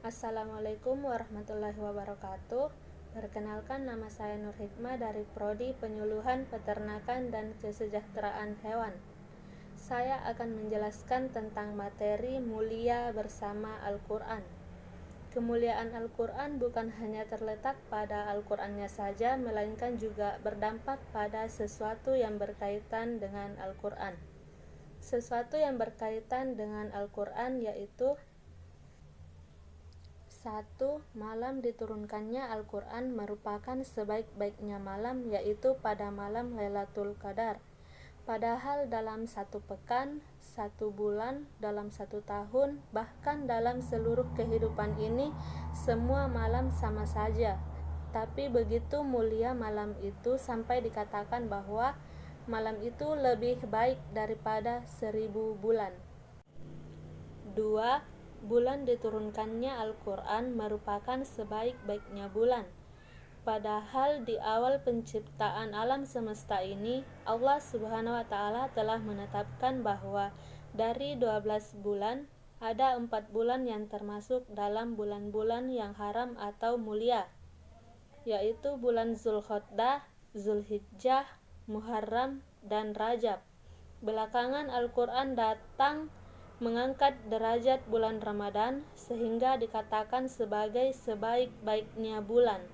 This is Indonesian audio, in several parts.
Assalamualaikum warahmatullahi wabarakatuh. Perkenalkan, nama saya Nur Hikmah dari Prodi Penyuluhan Peternakan dan Kesejahteraan Hewan. Saya akan menjelaskan tentang materi mulia bersama Al-Quran. Kemuliaan Al-Quran bukan hanya terletak pada Al-Qurannya saja, melainkan juga berdampak pada sesuatu yang berkaitan dengan Al-Quran. Sesuatu yang berkaitan dengan Al-Quran yaitu 1. Malam diturunkannya Al-Quran merupakan sebaik-baiknya malam, yaitu pada malam Lailatul Qadar. Padahal dalam satu pekan, satu bulan, dalam satu tahun, bahkan dalam seluruh kehidupan ini, semua malam sama saja. Tapi begitu mulia malam itu sampai dikatakan bahwa malam itu lebih baik daripada 1000 bulan. 2. Bulan diturunkannya Al-Quran merupakan sebaik-baiknya bulan. Padahal di awal penciptaan alam semesta ini, Allah Subhanahu wa Ta'ala telah menetapkan bahwa dari 12 bulan, ada 4 bulan yang termasuk dalam bulan-bulan yang haram atau mulia, yaitu bulan Zulqa'dah, Zulhijjah, Muharram, dan Rajab. Belakangan Al-Quran datang mengangkat derajat bulan Ramadan sehingga dikatakan sebagai sebaik-baiknya bulan.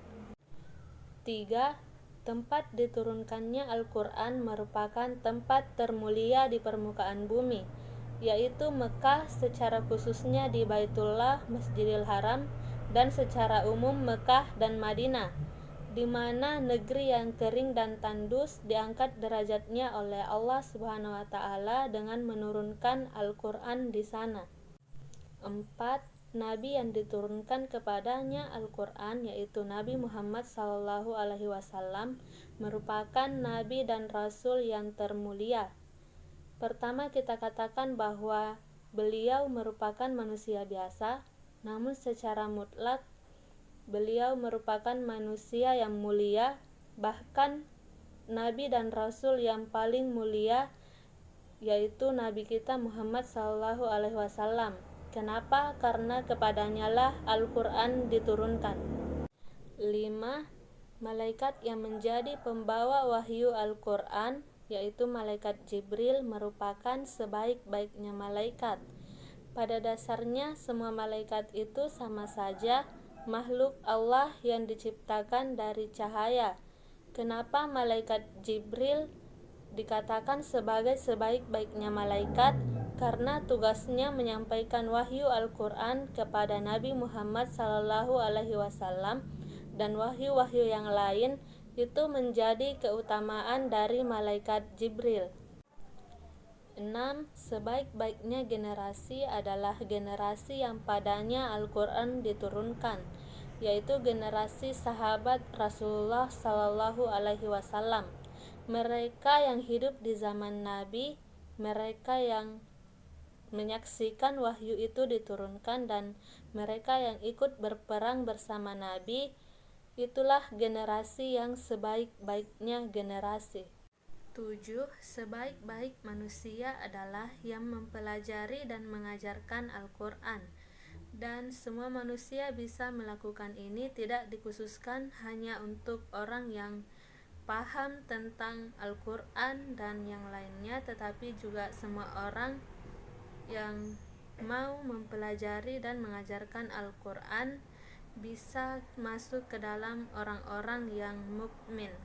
3. Tempat diturunkannya Al-Quran merupakan tempat termulia di permukaan bumi, yaitu Mekah secara khususnya di Baitullah, Masjidil Haram, dan secara umum Mekah dan Madinah, di mana negeri yang kering dan tandus diangkat derajatnya oleh Allah Subhanahu wa Ta'ala dengan menurunkan Al-Quran di sana. 4. Nabi yang diturunkan kepadanya Al-Quran, yaitu Nabi Muhammad SAW, merupakan Nabi dan Rasul yang termulia. Pertama, kita katakan bahwa beliau merupakan manusia biasa, namun secara mutlak beliau merupakan manusia yang mulia, bahkan Nabi dan Rasul yang paling mulia yaitu Nabi kita Muhammad SAW. Kenapa? Karena kepadanya lah Al-Quran diturunkan. 5. Malaikat yang menjadi pembawa wahyu Al-Quran, yaitu malaikat Jibril, merupakan sebaik-baiknya malaikat. Pada dasarnya semua malaikat itu sama saja makhluk Allah yang diciptakan dari cahaya. Kenapa malaikat Jibril dikatakan sebagai sebaik-baiknya malaikat? Karena tugasnya menyampaikan wahyu Al-Quran kepada Nabi Muhammad SAW, dan wahyu-wahyu yang lain itu menjadi keutamaan dari malaikat Jibril. 6. Sebaik-baiknya generasi adalah generasi yang padanya Al-Quran diturunkan, yaitu generasi sahabat Rasulullah SAW. Mereka yang hidup di zaman Nabi, mereka yang menyaksikan wahyu itu diturunkan, dan mereka yang ikut berperang bersama Nabi, itulah generasi yang sebaik-baiknya generasi. 7. Sebaik-baik manusia adalah yang mempelajari dan mengajarkan Al-Quran, dan semua manusia bisa melakukan ini, tidak dikhususkan hanya untuk orang yang paham tentang Al-Quran dan yang lainnya, tetapi juga semua orang yang mau mempelajari dan mengajarkan Al-Quran bisa masuk ke dalam orang-orang yang mukmin.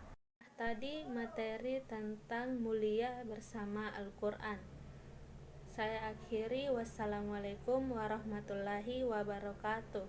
Tadi materi tentang mulia bersama Al-Quran. Saya akhiri, wassalamualaikum warahmatullahi wabarakatuh.